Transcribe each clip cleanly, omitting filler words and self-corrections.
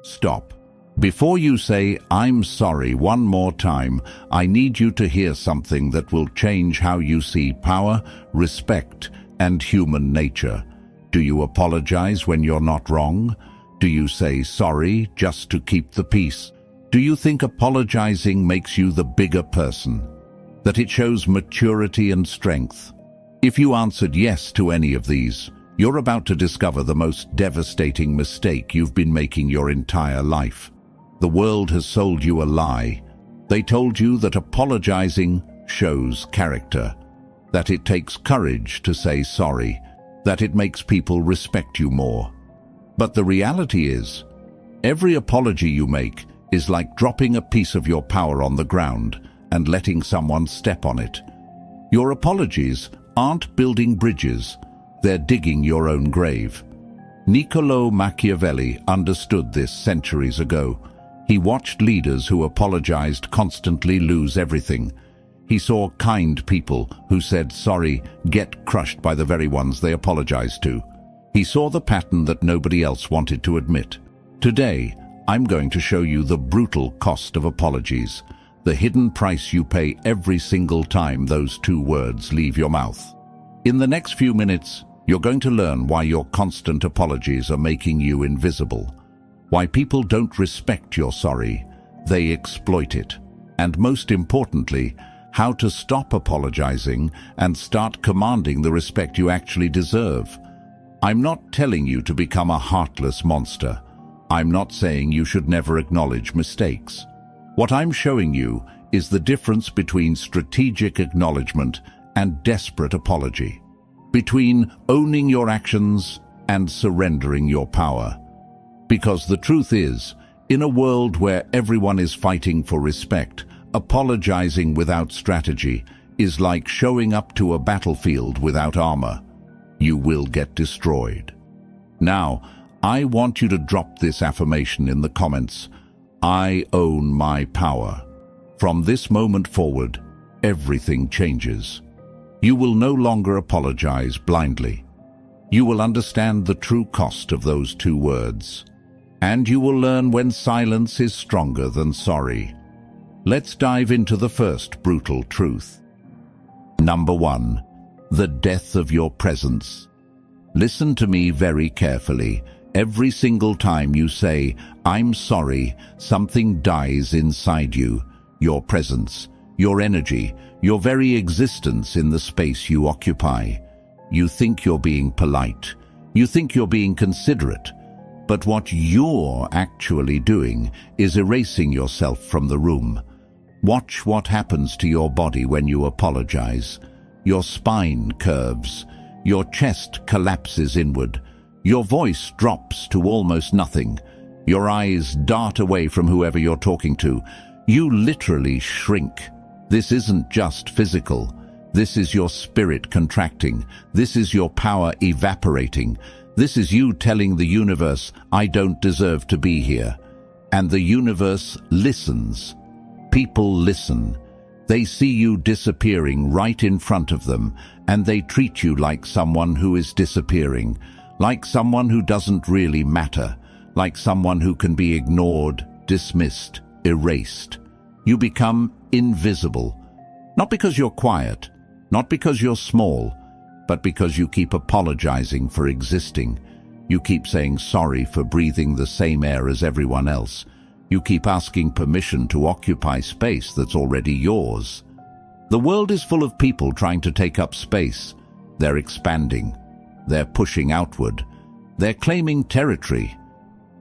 Stop. Before you say, "I'm sorry," one more time, I need you to hear something that will change how you see power, respect, and human nature. Do you apologize when you're not wrong? Do you say sorry just to keep the peace? Do you think apologizing makes you the bigger person? That it shows maturity and strength? If you answered yes to any of these, you're about to discover the most devastating mistake you've been making your entire life. The world has sold you a lie. They told you that apologizing shows character, that it takes courage to say sorry, that it makes people respect you more. But the reality is, every apology you make is like dropping a piece of your power on the ground and letting someone step on it. Your apologies aren't building bridges, they're digging your own grave. Niccolò Machiavelli understood this centuries ago. He watched leaders who apologized constantly lose everything. He saw kind people who said sorry get crushed by the very ones they apologized to. He saw the pattern that nobody else wanted to admit. Today, I'm going to show you the brutal cost of apologies, the hidden price you pay every single time those two words leave your mouth. In the next few minutes, you're going to learn why your constant apologies are making you invisible, why people don't respect your sorry, they exploit it, and most importantly, how to stop apologizing and start commanding the respect you actually deserve. I'm not telling you to become a heartless monster. I'm not saying you should never acknowledge mistakes. What I'm showing you is the difference between strategic acknowledgement and desperate apology, between owning your actions and surrendering your power. Because the truth is, in a world where everyone is fighting for respect, apologizing without strategy is like showing up to a battlefield without armor. You will get destroyed. Now, I want you to drop this affirmation in the comments. I own my power. From this moment forward, everything changes. You will no longer apologize blindly. You will understand the true cost of those two words. And you will learn when silence is stronger than sorry. Let's dive into the first brutal truth. Number 1. The death of your presence. Listen to me very carefully. Every single time you say, "I'm sorry," something dies inside you. Your presence, your energy, your very existence in the space you occupy. You think you're being polite. You think you're being considerate. But what you're actually doing is erasing yourself from the room. Watch what happens to your body when you apologize. Your spine curves. Your chest collapses inward. Your voice drops to almost nothing. Your eyes dart away from whoever you're talking to. You literally shrink. This isn't just physical. This is your spirit contracting. This is your power evaporating. This is you telling the universe, "I don't deserve to be here." And the universe listens. People listen. They see you disappearing right in front of them, and they treat you like someone who is disappearing, like someone who doesn't really matter, like someone who can be ignored, dismissed, erased. You become invisible. Not because you're quiet, not because you're small, but because you keep apologizing for existing. You keep saying sorry for breathing the same air as everyone else. You keep asking permission to occupy space that's already yours. The world is full of people trying to take up space. They're expanding. They're pushing outward. They're claiming territory.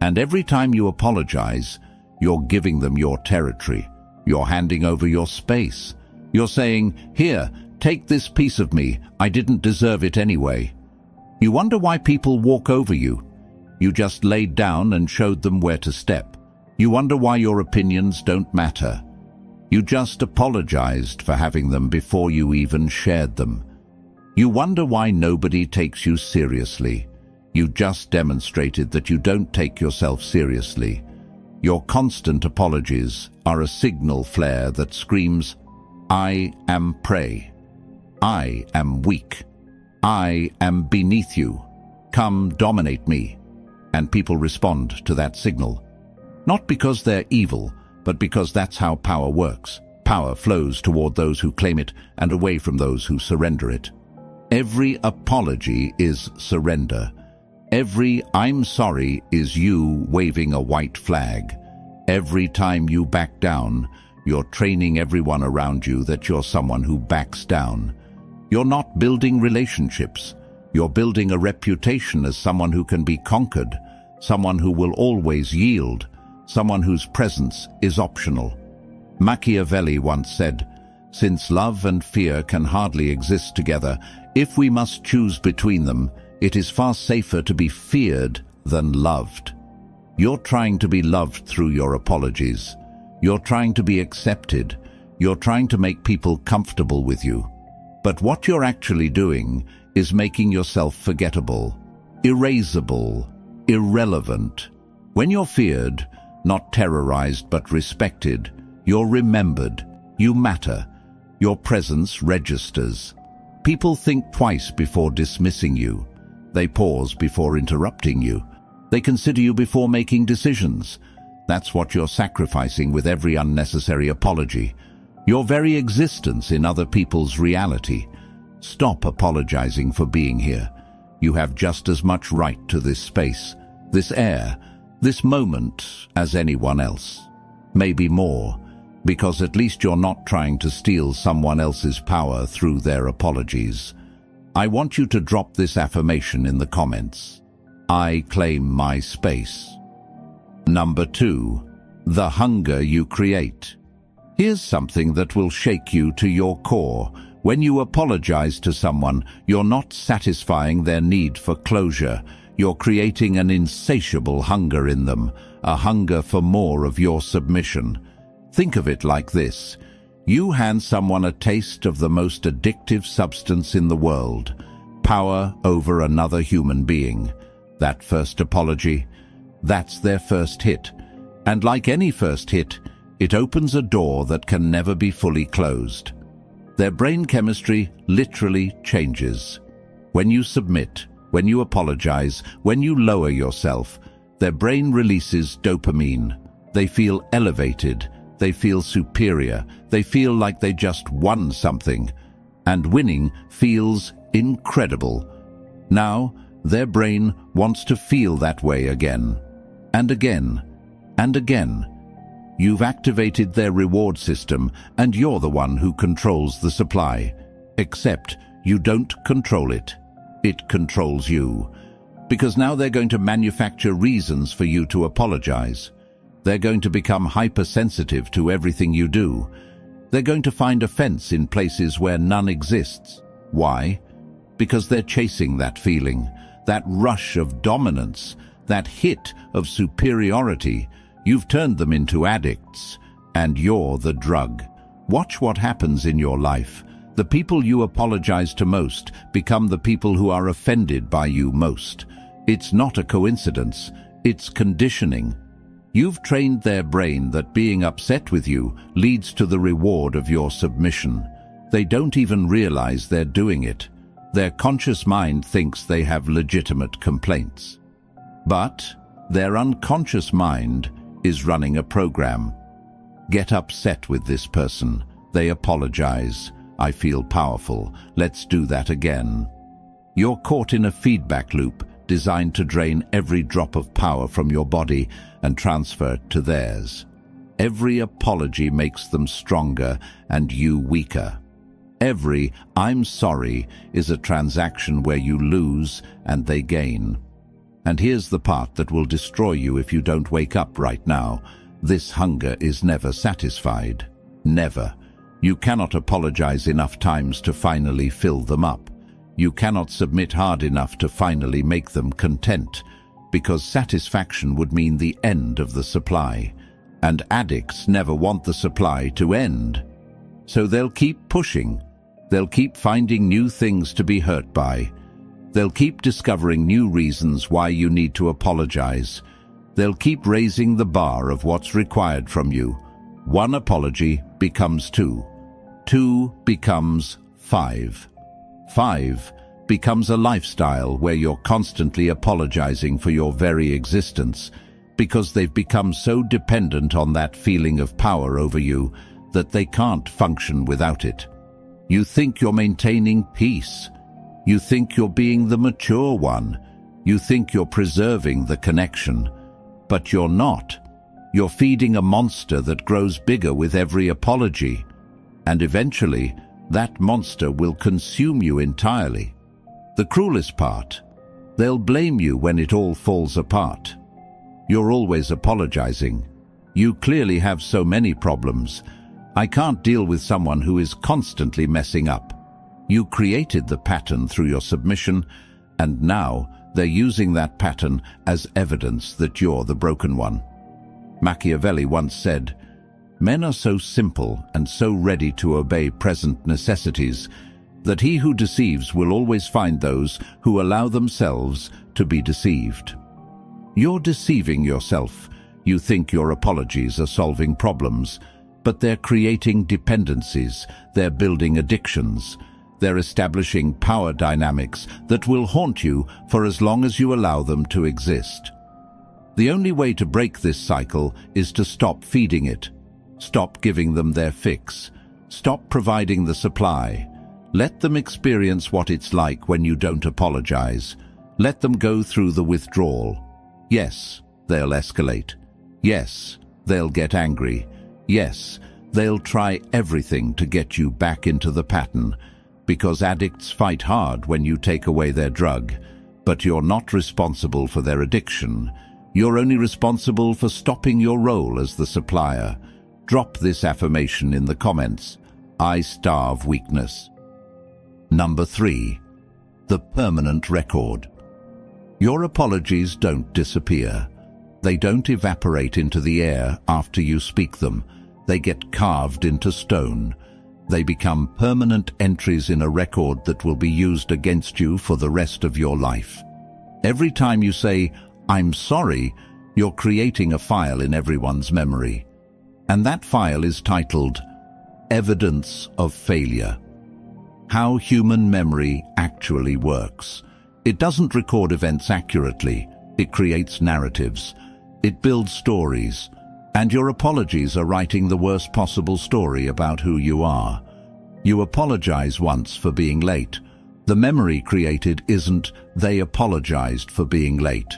And every time you apologize, you're giving them your territory. You're handing over your space. You're saying, "Here, take this piece of me. I didn't deserve it anyway." You wonder why people walk over you. You just laid down and showed them where to step. You wonder why your opinions don't matter. You just apologized for having them before you even shared them. You wonder why nobody takes you seriously. You just demonstrated that you don't take yourself seriously. Your constant apologies are a signal flare that screams, "I am prey. I am weak. I am beneath you. Come dominate me." And people respond to that signal. Not because they're evil, but because that's how power works. Power flows toward those who claim it and away from those who surrender it. Every apology is surrender. Every "I'm sorry" is you waving a white flag. Every time you back down, you're training everyone around you that you're someone who backs down. You're not building relationships. You're building a reputation as someone who can be conquered, someone who will always yield, someone whose presence is optional. Machiavelli once said, "Since love and fear can hardly exist together, if we must choose between them, it is far safer to be feared than loved." You're trying to be loved through your apologies. You're trying to be accepted. You're trying to make people comfortable with you. But what you're actually doing is making yourself forgettable, erasable, irrelevant. When you're feared, not terrorized but respected, you're remembered. You matter. Your presence registers. People think twice before dismissing you. They pause before interrupting you. They consider you before making decisions. That's what you're sacrificing with every unnecessary apology. Your very existence in other people's reality. Stop apologizing for being here. You have just as much right to this space, this air, this moment as anyone else. Maybe more, because at least you're not trying to steal someone else's power through their apologies. I want you to drop this affirmation in the comments. I claim my space. Number 2, the hunger you create. Here's something that will shake you to your core. When you apologize to someone, you're not satisfying their need for closure. You're creating an insatiable hunger in them, a hunger for more of your submission. Think of it like this. You hand someone a taste of the most addictive substance in the world, power over another human being. That first apology, that's their first hit. And like any first hit, it opens a door that can never be fully closed. Their brain chemistry literally changes. When you submit, when you apologize, when you lower yourself, their brain releases dopamine. They feel elevated. They feel superior. They feel like they just won something. And winning feels incredible. Now, their brain wants to feel that way again. And again. And again. You've activated their reward system, and you're the one who controls the supply. Except you don't control it. It controls you. Because now they're going to manufacture reasons for you to apologize. They're going to become hypersensitive to everything you do. They're going to find offense in places where none exists. Why? Because they're chasing that feeling, that rush of dominance, that hit of superiority. You've turned them into addicts, and you're the drug. Watch what happens in your life. The people you apologize to most become the people who are offended by you most. It's not a coincidence. It's conditioning. You've trained their brain that being upset with you leads to the reward of your submission. They don't even realize they're doing it. Their conscious mind thinks they have legitimate complaints. But their unconscious mind is running a program. Get upset with this person. They apologize. I feel powerful. Let's do that again. You're caught in a feedback loop designed to drain every drop of power from your body and transfer it to theirs. Every apology makes them stronger and you weaker. Every "I'm sorry" is a transaction where you lose and they gain. And here's the part that will destroy you if you don't wake up right now. This hunger is never satisfied. Never. You cannot apologize enough times to finally fill them up. You cannot submit hard enough to finally make them content, because satisfaction would mean the end of the supply. And addicts never want the supply to end. So they'll keep pushing. They'll keep finding new things to be hurt by. They'll keep discovering new reasons why you need to apologize. They'll keep raising the bar of what's required from you. One apology becomes 2. 2 becomes 5. 5 becomes a lifestyle where you're constantly apologizing for your very existence. because they've become so dependent on that feeling of power over you that they can't function without it. You think you're maintaining peace. You think you're being the mature one. You think you're preserving the connection. But you're not. You're feeding a monster that grows bigger with every apology. And eventually, that monster will consume you entirely. The cruelest part, they'll blame you when it all falls apart. You're always apologizing. You clearly have so many problems. I can't deal with someone who is constantly messing up. You created the pattern through your submission, and now they're using that pattern as evidence that you're the broken one. Machiavelli once said, "Men are so simple and so ready to obey present necessities that he who deceives will always find those who allow themselves to be deceived." You're deceiving yourself. You think your apologies are solving problems, but they're creating dependencies, they're building addictions, they're establishing power dynamics that will haunt you for as long as you allow them to exist. The only way to break this cycle is to stop feeding it. Stop giving them their fix. Stop providing the supply. Let them experience what it's like when you don't apologize. Let them go through the withdrawal. Yes, they'll escalate. Yes, they'll get angry. Yes, they'll try everything to get you back into the pattern, because addicts fight hard when you take away their drug, but you're not responsible for their addiction. You're only responsible for stopping your role as the supplier. Drop this affirmation in the comments. I starve weakness. Number 3. The permanent record. Your apologies don't disappear. They don't evaporate into the air after you speak them. They get carved into stone. They become permanent entries in a record that will be used against you for the rest of your life. Every time you say, "I'm sorry," you're creating a file in everyone's memory. And that file is titled Evidence of Failure. How human memory actually works. It doesn't record events accurately. It creates narratives. It builds stories. And your apologies are writing the worst possible story about who you are. You apologize once for being late. The memory created isn't "they apologized for being late."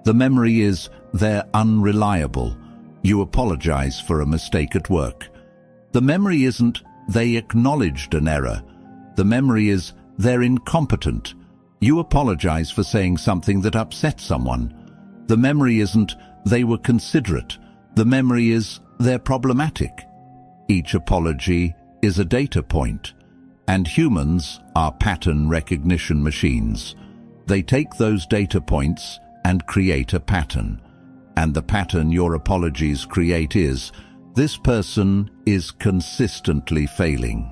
The memory is "they're unreliable." You apologize for a mistake at work. The memory isn't "they acknowledged an error." The memory is "they're incompetent." You apologize for saying something that upset someone. The memory isn't "they were considerate." The memory is "they're problematic." Each apology is a data point, and humans are pattern recognition machines. They take those data points and create a pattern. And the pattern your apologies create is, this person is consistently failing.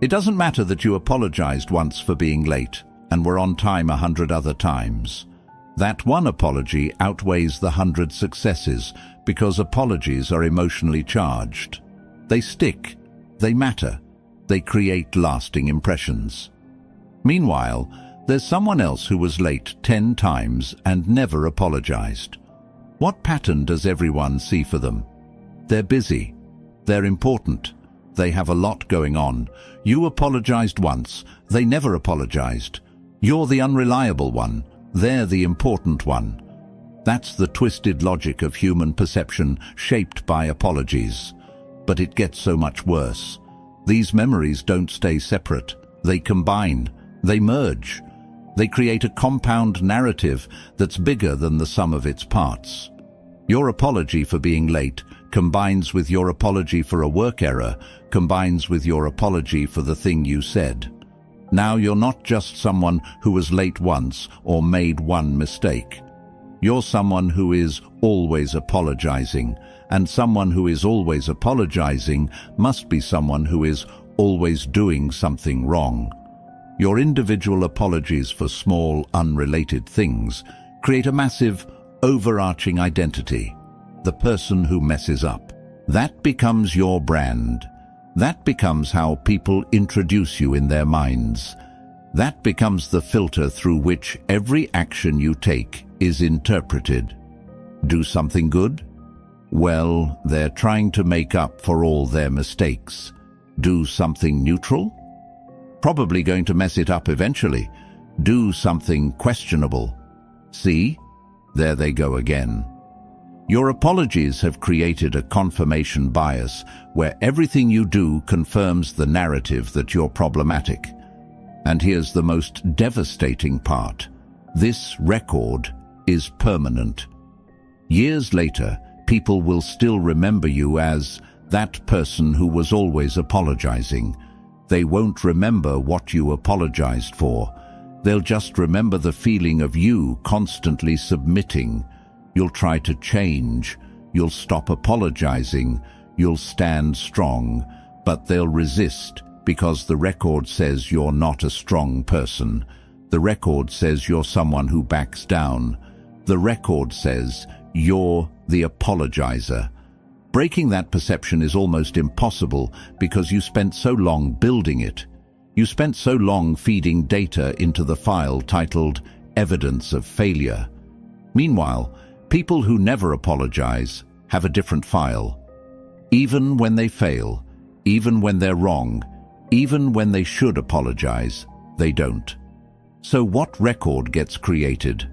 It doesn't matter that you apologized once for being late and were on time 100 other times. That one apology outweighs the 100 successes because apologies are emotionally charged. They stick, they matter, they create lasting impressions. Meanwhile, there's someone else who was late 10 times and never apologized. What pattern does everyone see for them? They're busy, they're important, they have a lot going on. You apologized once, they never apologized. You're the unreliable one, they're the important one. That's the twisted logic of human perception shaped by apologies. But it gets so much worse. These memories don't stay separate. They combine. They merge. They create a compound narrative that's bigger than the sum of its parts. Your apology for being late combines with your apology for a work error, combines with your apology for the thing you said. Now you're not just someone who was late once or made one mistake. You're someone who is always apologizing, and someone who is always apologizing must be someone who is always doing something wrong. Your individual apologies for small, unrelated things create a massive, overarching identity. The person who messes up. That becomes your brand. That becomes how people introduce you in their minds. That becomes the filter through which every action you take is interpreted. Do something good? Well, they're trying to make up for all their mistakes. Do something neutral? Probably going to mess it up eventually. Do something questionable. See? There they go again. Your apologies have created a confirmation bias where everything you do confirms the narrative that you're problematic. And here's the most devastating part. This record is permanent. Years later, people will still remember you as that person who was always apologizing. They won't remember what you apologized for. They'll just remember the feeling of you constantly submitting. You'll try to change. You'll stop apologizing. You'll stand strong. But they'll resist because the record says you're not a strong person. The record says you're someone who backs down. The record says you're the apologizer. Breaking that perception is almost impossible because you spent so long building it. You spent so long feeding data into the file titled Evidence of Failure. Meanwhile, people who never apologize have a different file. Even when they fail, even when they're wrong, even when they should apologize, they don't. So what record gets created?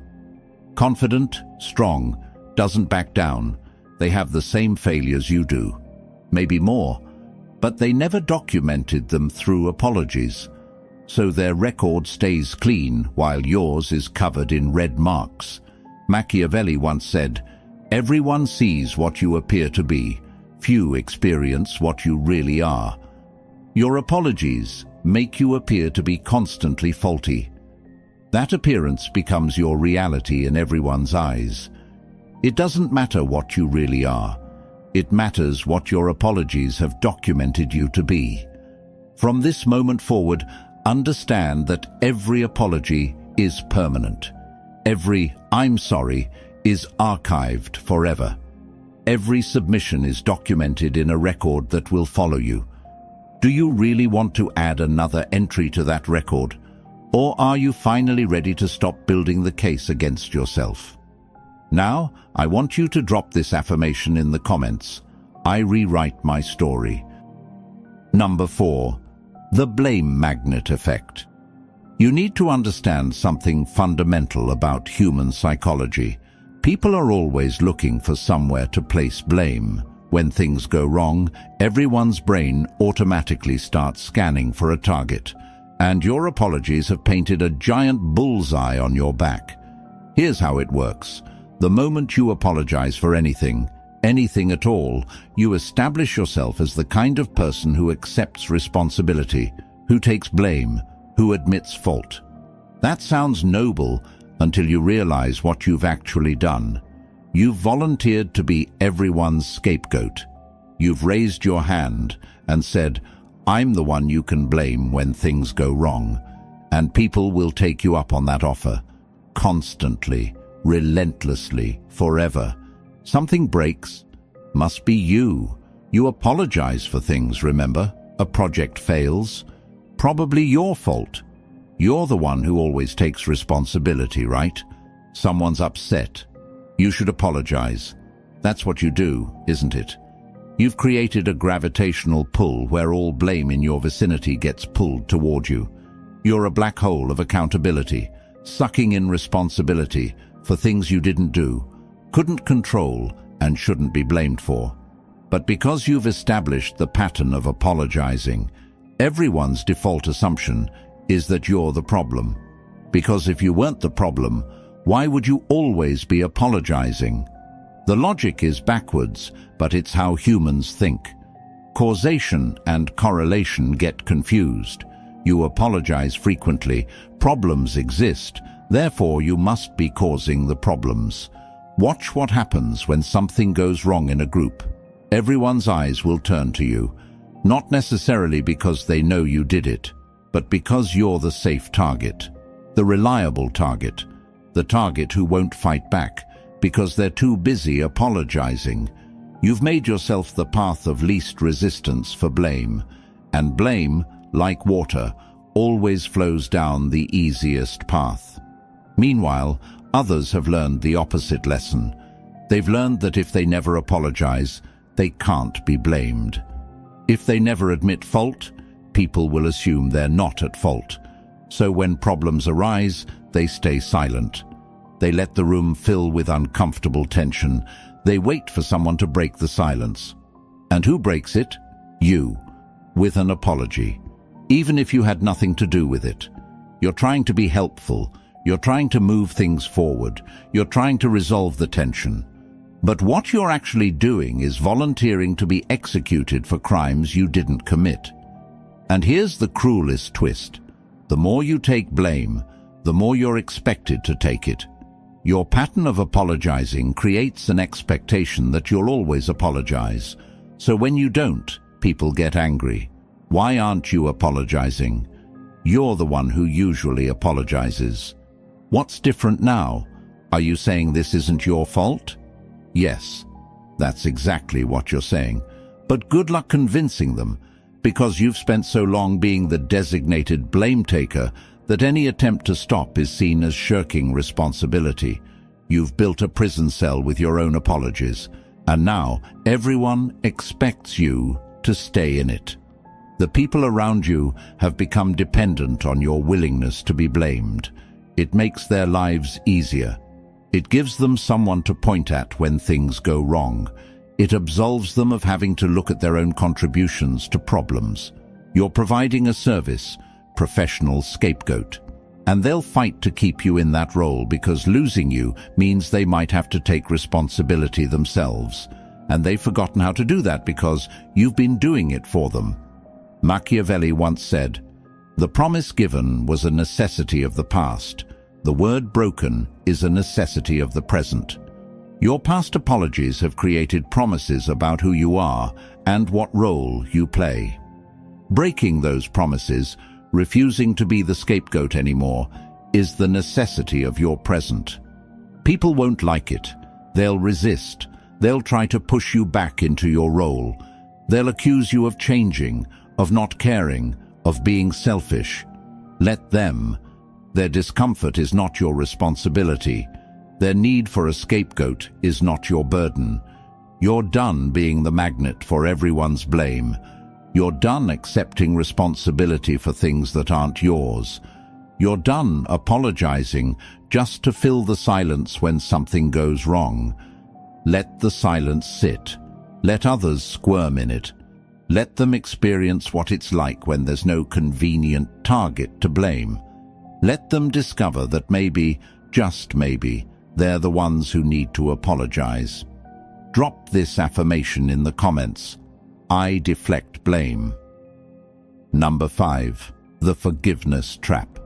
Confident, strong, doesn't back down. They have the same failures you do, maybe more, but they never documented them through apologies. So their record stays clean while yours is covered in red marks. Machiavelli once said, "Everyone sees what you appear to be. Few experience what you really are." Your apologies make you appear to be constantly faulty. That appearance becomes your reality in everyone's eyes. It doesn't matter what you really are. It matters what your apologies have documented you to be. From this moment forward, understand that every apology is permanent. Every "I'm sorry" is archived forever. Every submission is documented in a record that will follow you. Do you really want to add another entry to that record? Or are you finally ready to stop building the case against yourself? Now, I want you to drop this affirmation in the comments. I rewrite my story. Number 4. The blame magnet effect. You need to understand something fundamental about human psychology. People are always looking for somewhere to place blame. When things go wrong, everyone's brain automatically starts scanning for a target. And your apologies have painted a giant bullseye on your back. Here's how it works. The moment you apologize for anything at all, you establish yourself as the kind of person who accepts responsibility, who takes blame, who admits fault. That sounds noble until you realize what you've actually done. You've volunteered to be everyone's scapegoat. You've raised your hand and said, "I'm the one you can blame when things go wrong." And people will take you up on that offer. Constantly, relentlessly, forever. Something breaks. Must be you. You apologize for things, remember? A project fails. Probably your fault. You're the one who always takes responsibility, right? Someone's upset. You should apologize. That's what you do, isn't it? You've created a gravitational pull where all blame in your vicinity gets pulled toward you. You're a black hole of accountability, sucking in responsibility for things you didn't do, couldn't control, and shouldn't be blamed for. But because you've established the pattern of apologizing, everyone's default assumption is that you're the problem. Because if you weren't the problem, why would you always be apologizing? The logic is backwards, but it's how humans think. Causation and correlation get confused. You apologize frequently. Problems exist. Therefore, you must be causing the problems. Watch what happens when something goes wrong in a group. Everyone's eyes will turn to you, not necessarily because they know you did it, but because you're the safe target, the reliable target, the target who won't fight back because they're too busy apologizing. You've made yourself the path of least resistance for blame, and blame, like water, always flows down the easiest path. Meanwhile, others have learned the opposite lesson. They've learned that if they never apologize, they can't be blamed. If they never admit fault, people will assume they're not at fault. So when problems arise, they stay silent. They let the room fill with uncomfortable tension. They wait for someone to break the silence. And who breaks it? You, with an apology. Even if you had nothing to do with it. You're trying to be helpful. You're trying to move things forward. You're trying to resolve the tension. But what you're actually doing is volunteering to be executed for crimes you didn't commit. And here's the cruelest twist. The more you take blame, the more you're expected to take it. Your pattern of apologizing creates an expectation that you'll always apologize. So when you don't, people get angry. Why aren't you apologizing? You're the one who usually apologizes. What's different now? Are you saying this isn't your fault? Yes, that's exactly what you're saying. But good luck convincing them, because you've spent so long being the designated blame taker that any attempt to stop is seen as shirking responsibility. You've built a prison cell with your own apologies, and now everyone expects you to stay in it. The people around you have become dependent on your willingness to be blamed. It makes their lives easier. It gives them someone to point at when things go wrong. It absolves them of having to look at their own contributions to problems. You're providing a service, professional scapegoat. And they'll fight to keep you in that role because losing you means they might have to take responsibility themselves. And they've forgotten how to do that because you've been doing it for them. Machiavelli once said, "The promise given was a necessity of the past. The word broken is a necessity of the present." Your past apologies have created promises about who you are and what role you play. Breaking those promises, refusing to be the scapegoat anymore, is the necessity of your present. People won't like it. They'll resist. They'll try to push you back into your role. They'll accuse you of changing, of not caring, of being selfish. Let them. Their discomfort is not your responsibility. Their need for a scapegoat is not your burden. You're done being the magnet for everyone's blame. You're done accepting responsibility for things that aren't yours. You're done apologizing just to fill the silence when something goes wrong. Let the silence sit. Let others squirm in it. Let them experience what it's like when there's no convenient target to blame. Let them discover that maybe, just maybe, they're the ones who need to apologize. Drop this affirmation in the comments. I deflect blame. Number 5. The forgiveness trap.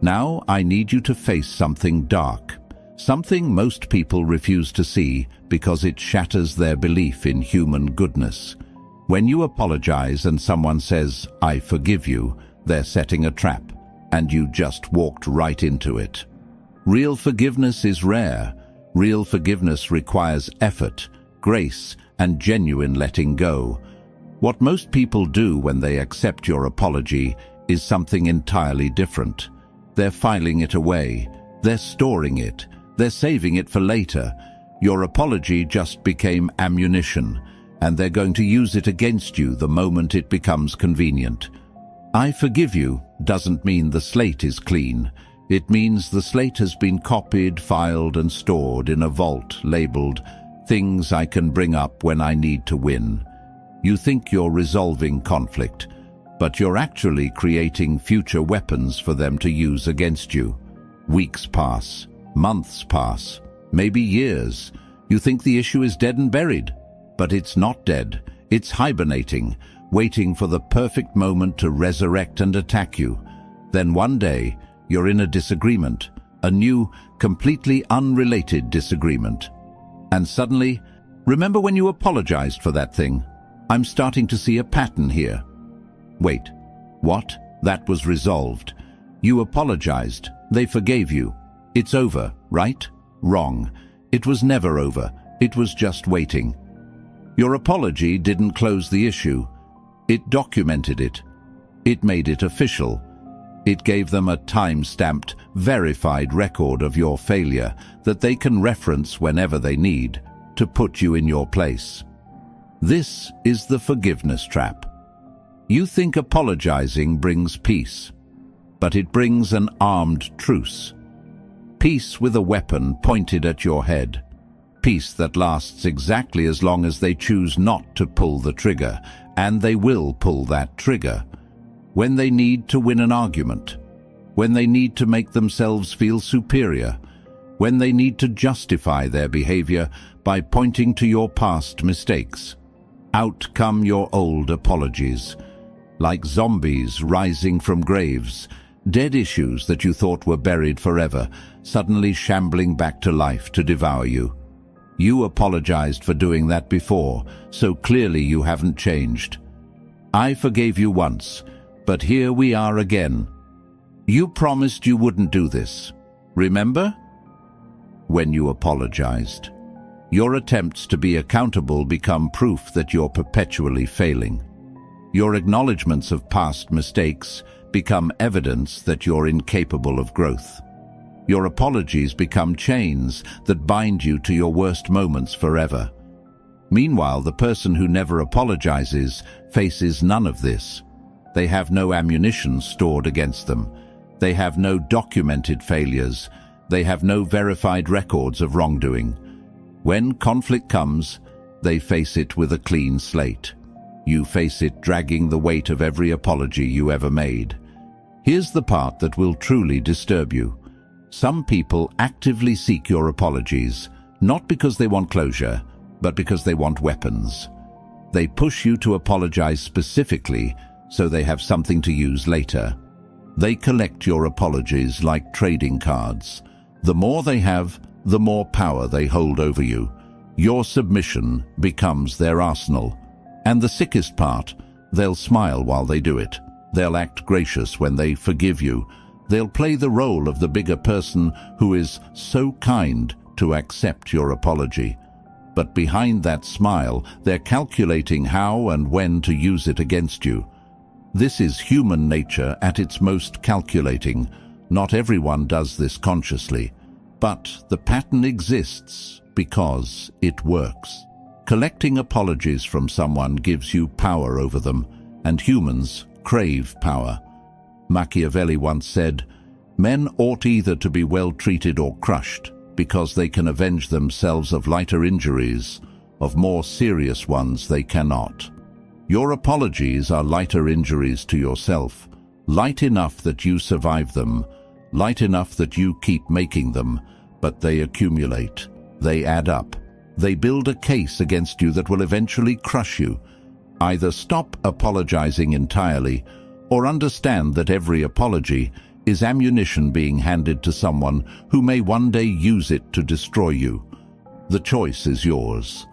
Now I need you to face something dark. Something most people refuse to see because it shatters their belief in human goodness. When you apologize and someone says, "I forgive you," they're setting a trap, and you just walked right into it. Real forgiveness is rare. Real forgiveness requires effort, grace, and genuine letting go. What most people do when they accept your apology is something entirely different. They're filing it away. They're storing it. They're saving it for later. Your apology just became ammunition, and they're going to use it against you the moment it becomes convenient. I forgive you doesn't mean the slate is clean. It means the slate has been copied, filed, and stored in a vault labeled "Things I can bring up when I need to win." You think you're resolving conflict, but you're actually creating future weapons for them to use against you. Weeks pass, months pass, maybe years. You think the issue is dead and buried, but it's not dead. It's hibernating, waiting for the perfect moment to resurrect and attack you. Then one day, you're in a disagreement, a new, completely unrelated disagreement. And suddenly, remember when you apologized for that thing? I'm starting to see a pattern here. Wait, what? That was resolved. You apologized. They forgave you. It's over, right? Wrong. It was never over. It was just waiting. Your apology didn't close the issue. It documented it. It made it official. It gave them a time-stamped, verified record of your failure that they can reference whenever they need, to put you in your place. This is the forgiveness trap. You think apologizing brings peace, but it brings an armed truce. Peace with a weapon pointed at your head. Peace that lasts exactly as long as they choose not to pull the trigger, and they will pull that trigger. When they need to win an argument, when they need to make themselves feel superior, when they need to justify their behavior by pointing to your past mistakes. Out come your old apologies, like zombies rising from graves, dead issues that you thought were buried forever, suddenly shambling back to life to devour you. You apologized for doing that before, so clearly you haven't changed. I forgave you once, but here we are again. You promised you wouldn't do this. Remember? When you apologized, your attempts to be accountable become proof that you're perpetually failing. Your acknowledgments of past mistakes become evidence that you're incapable of growth. Your apologies become chains that bind you to your worst moments forever. Meanwhile, the person who never apologizes faces none of this. They have no ammunition stored against them. They have no documented failures. They have no verified records of wrongdoing. When conflict comes, they face it with a clean slate. You face it dragging the weight of every apology you ever made. Here's the part that will truly disturb you. Some people actively seek your apologies, not because they want closure, but because they want weapons. They push you to apologize specifically so they have something to use later. They collect your apologies like trading cards. The more they have, the more power they hold over you. Your submission becomes their arsenal. And the sickest part, they'll smile while they do it. They'll act gracious when they forgive you. They'll play the role of the bigger person who is so kind to accept your apology. But behind that smile, they're calculating how and when to use it against you. This is human nature at its most calculating. Not everyone does this consciously, but the pattern exists because it works. Collecting apologies from someone gives you power over them, and humans crave power. Machiavelli once said, "Men ought either to be well treated or crushed, because they can avenge themselves of lighter injuries, of more serious ones they cannot." Your apologies are lighter injuries to yourself, light enough that you survive them, light enough that you keep making them, but they accumulate, they add up, they build a case against you that will eventually crush you. Either stop apologizing entirely, or understand that every apology is ammunition being handed to someone who may one day use it to destroy you. The choice is yours.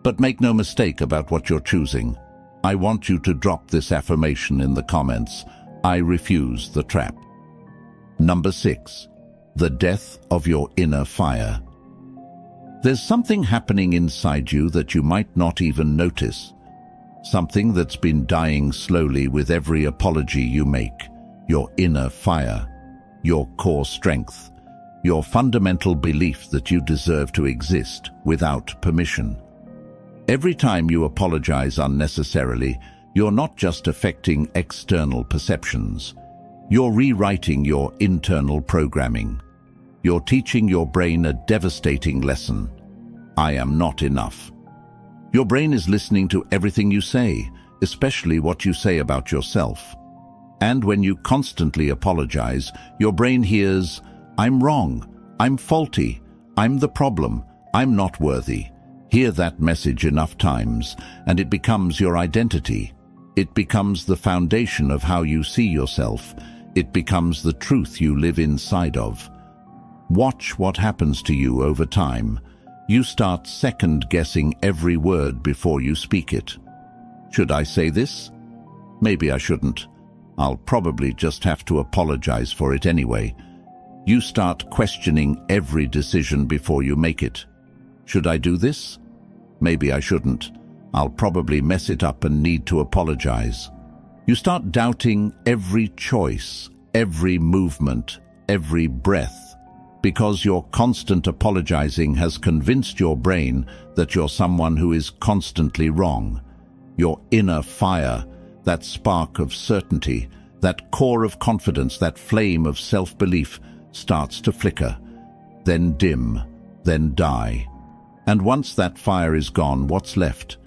But make no mistake about what you're choosing. I want you to drop this affirmation in the comments. I refuse the trap. Number 6. The death of your inner fire. There's something happening inside you that you might not even notice. Something that's been dying slowly with every apology you make. Your inner fire, your core strength, your fundamental belief that you deserve to exist without permission. Every time you apologize unnecessarily, you're not just affecting external perceptions. You're rewriting your internal programming. You're teaching your brain a devastating lesson. I am not enough. Your brain is listening to everything you say, especially what you say about yourself. And when you constantly apologize, your brain hears, "I'm wrong, I'm faulty, I'm the problem, I'm not worthy." Hear that message enough times, and it becomes your identity. It becomes the foundation of how you see yourself. It becomes the truth you live inside of. Watch what happens to you over time. You start second-guessing every word before you speak it. Should I say this? Maybe I shouldn't. I'll probably just have to apologize for it anyway. You start questioning every decision before you make it. Should I do this? Maybe I shouldn't. I'll probably mess it up and need to apologize. You start doubting every choice, every movement, every breath. because your constant apologizing has convinced your brain that you're someone who is constantly wrong. Your inner fire, that spark of certainty, that core of confidence, that flame of self-belief, starts to flicker, then dim, then die. And once that fire is gone, what's left?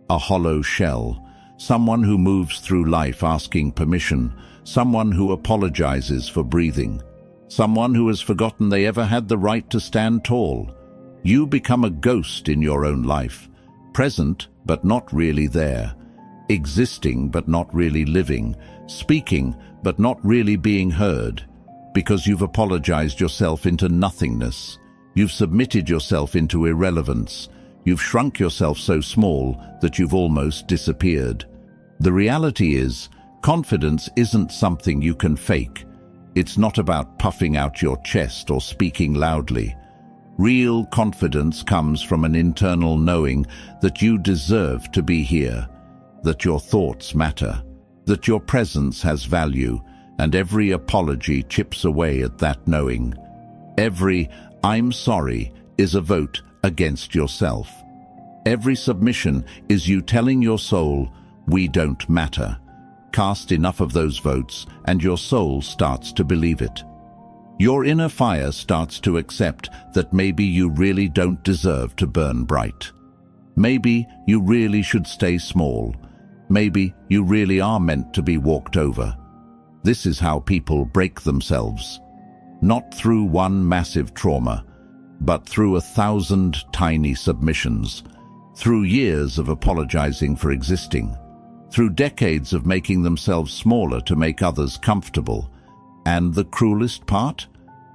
A hollow shell. Someone who moves through life asking permission. Someone who apologizes for breathing. Someone who has forgotten they ever had the right to stand tall. You become a ghost in your own life, present but not really there, existing but not really living, speaking but not really being heard, because you've apologized yourself into nothingness. You've submitted yourself into irrelevance. You've shrunk yourself so small that you've almost disappeared. The reality is, confidence isn't something you can fake. It's not about puffing out your chest or speaking loudly. Real confidence comes from an internal knowing that you deserve to be here, that your thoughts matter, that your presence has value, and every apology chips away at that knowing. Every "I'm sorry" is a vote against yourself. Every submission is you telling your soul, "We don't matter." Cast enough of those votes and your soul starts to believe it. Your inner fire starts to accept that maybe you really don't deserve to burn bright. Maybe you really should stay small. Maybe you really are meant to be walked over. This is how people break themselves. Not through one massive trauma, but through 1,000 tiny submissions, through years of apologizing for existing, through decades of making themselves smaller to make others comfortable. And the cruelest part?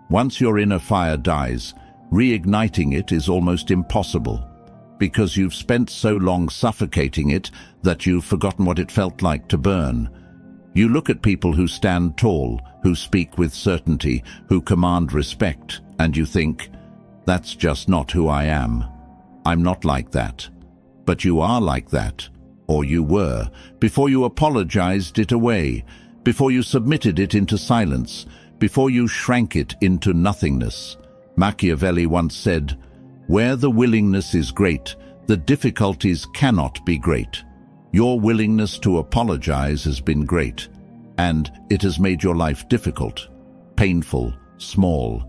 Once your inner fire dies, reigniting it is almost impossible, because you've spent so long suffocating it that you've forgotten what it felt like to burn. You look at people who stand tall, who speak with certainty, who command respect, and you think, "That's just not who I am. I'm not like that." But you are like that. Or you were, before you apologized it away, before you submitted it into silence, before you shrank it into nothingness. Machiavelli once said, "Where the willingness is great, the difficulties cannot be great." Your willingness to apologize has been great, and it has made your life difficult, painful, small.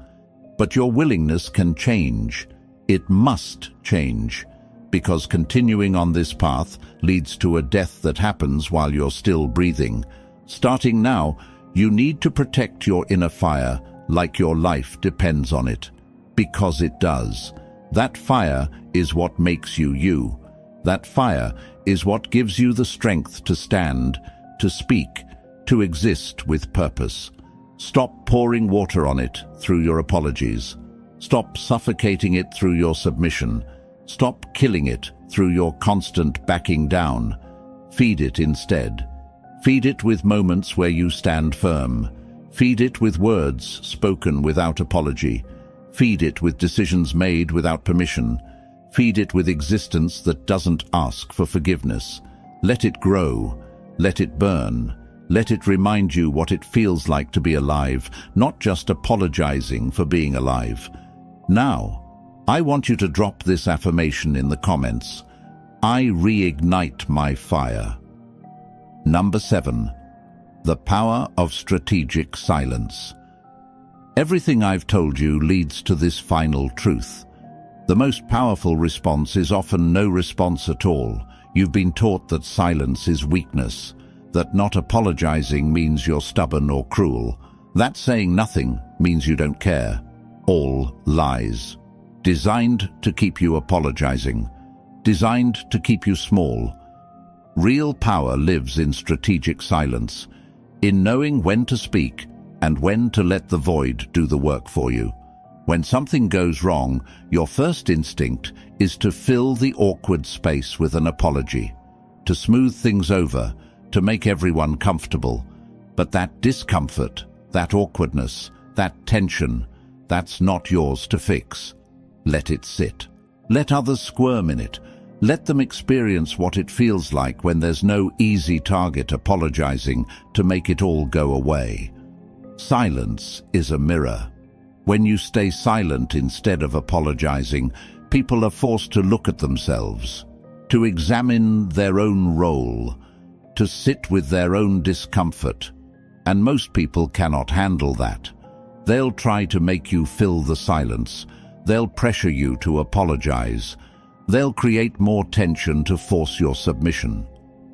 But your willingness can change. It must change. Because continuing on this path leads to a death that happens while you're still breathing. Starting now, you need to protect your inner fire like your life depends on it. Because it does. That fire is what makes you you. That fire is what gives you the strength to stand, to speak, to exist with purpose. Stop pouring water on it through your apologies. Stop suffocating it through your submission. Stop killing it through your constant backing down. Feed it instead. Feed it with moments where you stand firm. Feed it with words spoken without apology. Feed it with decisions made without permission. Feed it with existence that doesn't ask for forgiveness. Let it grow. Let it burn. Let it remind you what it feels like to be alive, not just apologizing for being alive. Now, I want you to drop this affirmation in the comments. I reignite my fire. Number 7. The power of strategic silence. Everything I've told you leads to this final truth. The most powerful response is often no response at all. You've been taught that silence is weakness, that not apologizing means you're stubborn or cruel, that saying nothing means you don't care. All lies. Designed to keep you apologizing. Designed to keep you small. Real power lives in strategic silence, in knowing when to speak and when to let the void do the work for you. When something goes wrong, your first instinct is to fill the awkward space with an apology, to smooth things over, to make everyone comfortable. But that discomfort, that awkwardness, that tension, that's not yours to fix. Let it sit. Let others squirm in it. Let them experience what it feels like when there's no easy target apologizing to make it all go away. Silence is a mirror. When you stay silent instead of apologizing, people are forced to look at themselves, to examine their own role, to sit with their own discomfort. And most people cannot handle that. They'll try to make you fill the silence. They'll pressure you to apologize. They'll create more tension to force your submission.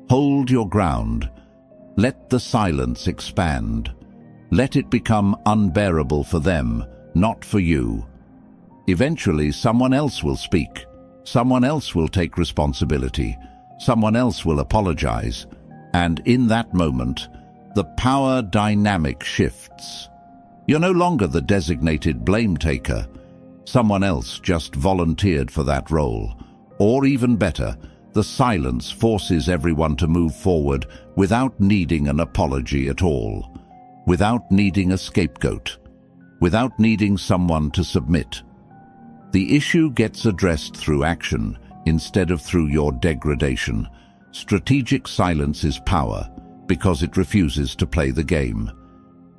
Hold your ground. Let the silence expand. Let it become unbearable for them, not for you. Eventually, someone else will speak. Someone else will take responsibility. Someone else will apologize. And in that moment, the power dynamic shifts. You're no longer the designated blame taker. Someone else just volunteered for that role. Or even better, the silence forces everyone to move forward without needing an apology at all, without needing a scapegoat, without needing someone to submit. The issue gets addressed through action instead of through your degradation. Strategic silence is power because it refuses to play the game.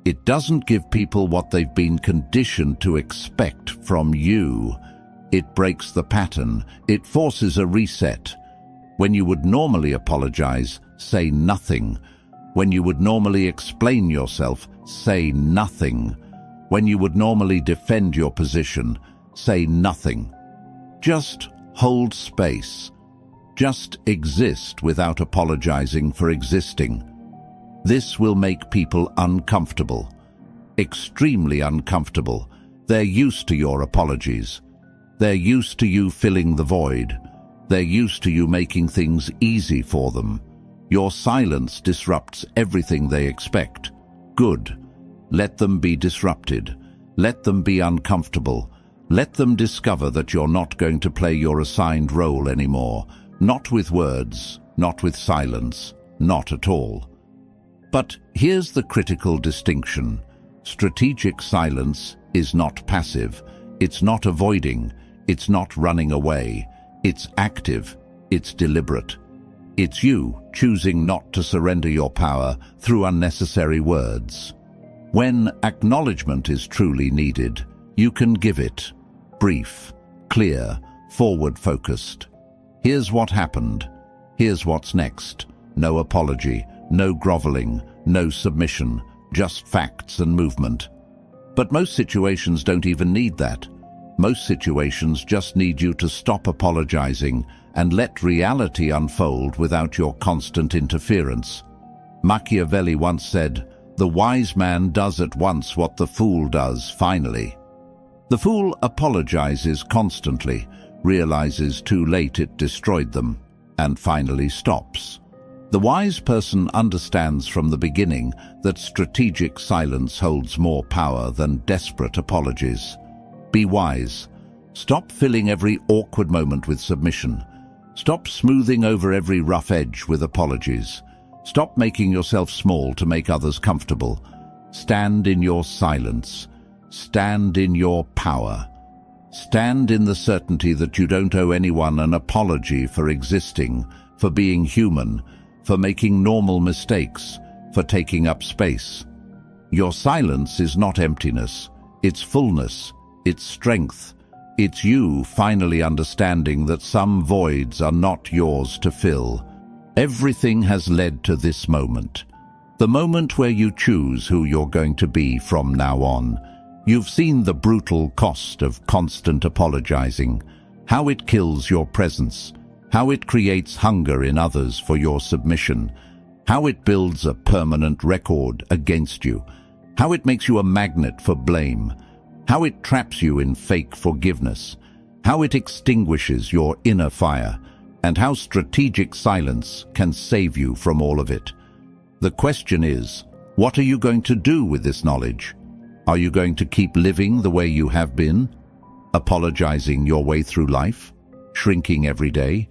It doesn't give people what they've been conditioned to expect from you. It breaks the pattern. It forces a reset. When you would normally apologize, say nothing. When you would normally explain yourself, say nothing. When you would normally defend your position, say nothing. Just hold space. Just exist without apologizing for existing. This will make people uncomfortable, extremely uncomfortable. They're used to your apologies. They're used to you filling the void. They're used to you making things easy for them. Your silence disrupts everything they expect. Good. Let them be disrupted. Let them be uncomfortable. Let them discover that you're not going to play your assigned role anymore. Not with words, not with silence, not at all. But here's the critical distinction. Strategic silence is not passive. It's not avoiding. It's not running away. It's active. It's deliberate. It's you choosing not to surrender your power through unnecessary words. When acknowledgement is truly needed, you can give it. Brief, clear, forward-focused. Here's what happened. Here's what's next. No apology, no groveling, no submission, just facts and movement. But most situations don't even need that. Most situations just need you to stop apologizing and let reality unfold without your constant interference. Machiavelli once said, "The wise man does at once what the fool does finally." The fool apologizes constantly, realizes too late it destroyed them, and finally stops. The wise person understands from the beginning that strategic silence holds more power than desperate apologies. Be wise. Stop filling every awkward moment with submission. Stop smoothing over every rough edge with apologies. Stop making yourself small to make others comfortable. Stand in your silence. Stand in your power. Stand in the certainty that you don't owe anyone an apology for existing, for being human, for making normal mistakes, for taking up space. Your silence is not emptiness. It's fullness. It's strength. It's you finally understanding that some voids are not yours to fill. Everything has led to this moment. The moment where you choose who you're going to be from now on. You've seen the brutal cost of constant apologizing, how it kills your presence, how it creates hunger in others for your submission, how it builds a permanent record against you, how it makes you a magnet for blame, how it traps you in fake forgiveness, how it extinguishes your inner fire, and how strategic silence can save you from all of it. The question is, what are you going to do with this knowledge? Are you going to keep living the way you have been? Apologizing your way through life? Shrinking every day?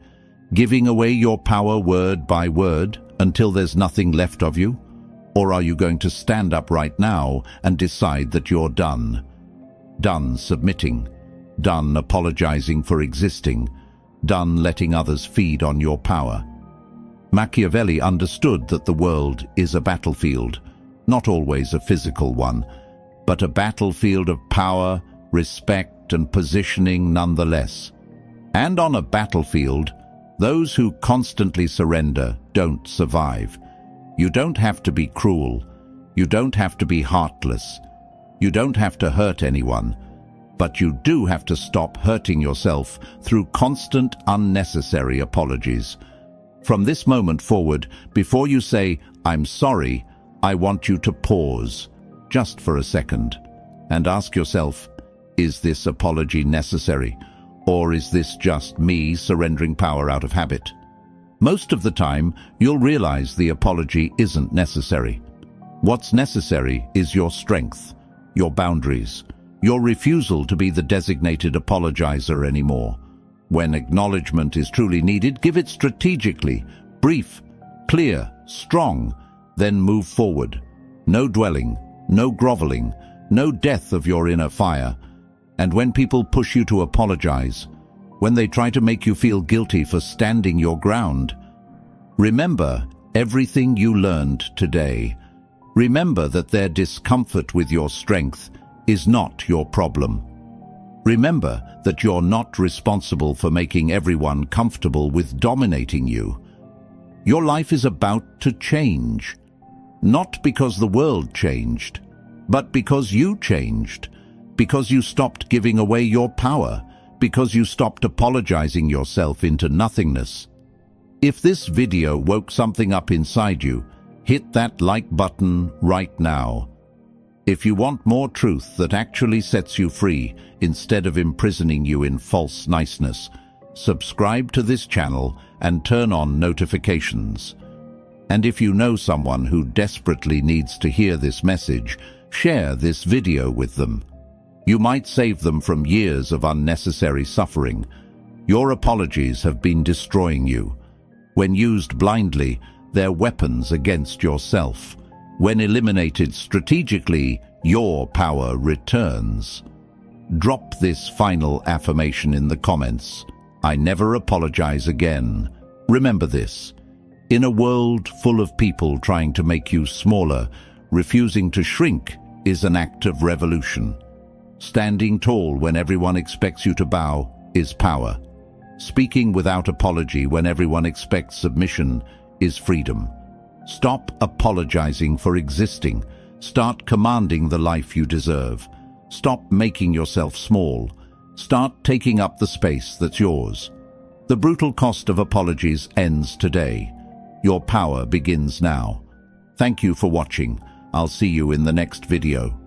Giving away your power word by word until there's nothing left of you? Or are you going to stand up right now and decide that you're done? Done submitting. Done apologizing for existing. Done letting others feed on your power. Machiavelli understood that the world is a battlefield, not always a physical one. but a battlefield of power, respect, and positioning nonetheless. And on a battlefield, those who constantly surrender don't survive. You don't have to be cruel. You don't have to be heartless. You don't have to hurt anyone. But you do have to stop hurting yourself through constant, unnecessary apologies. From this moment forward, before you say, "I'm sorry," I want you to pause, just for a second, and ask yourself, is this apology necessary? Or is this just me surrendering power out of habit? Most of the time, you'll realize the apology isn't necessary. What's necessary is your strength, your boundaries, your refusal to be the designated apologizer anymore. When acknowledgement is truly needed, give it strategically, brief, clear, strong, then move forward. No dwelling, no groveling, no death of your inner fire. And when people push you to apologize, when they try to make you feel guilty for standing your ground, remember everything you learned today. Remember that their discomfort with your strength is not your problem. Remember that you're not responsible for making everyone comfortable with dominating you. Your life is about to change, not because the world changed, but because you changed, because you stopped giving away your power, because you stopped apologizing yourself into nothingness. If this video woke something up inside you, hit that like button right now. If you want more truth that actually sets you free instead of imprisoning you in false niceness, subscribe to this channel and turn on notifications. And if you know someone who desperately needs to hear this message, share this video with them. You might save them from years of unnecessary suffering. Your apologies have been destroying you. When used blindly, they're weapons against yourself. When eliminated strategically, your power returns. Drop this final affirmation in the comments. I never apologize again. Remember this. In a world full of people trying to make you smaller, refusing to shrink is an act of revolution. Standing tall when everyone expects you to bow is power. Speaking without apology when everyone expects submission is freedom. Stop apologizing for existing. Start commanding the life you deserve. Stop making yourself small. Start taking up the space that's yours. The brutal cost of apologies ends today. Your power begins now. Thank you for watching. I'll see you in the next video.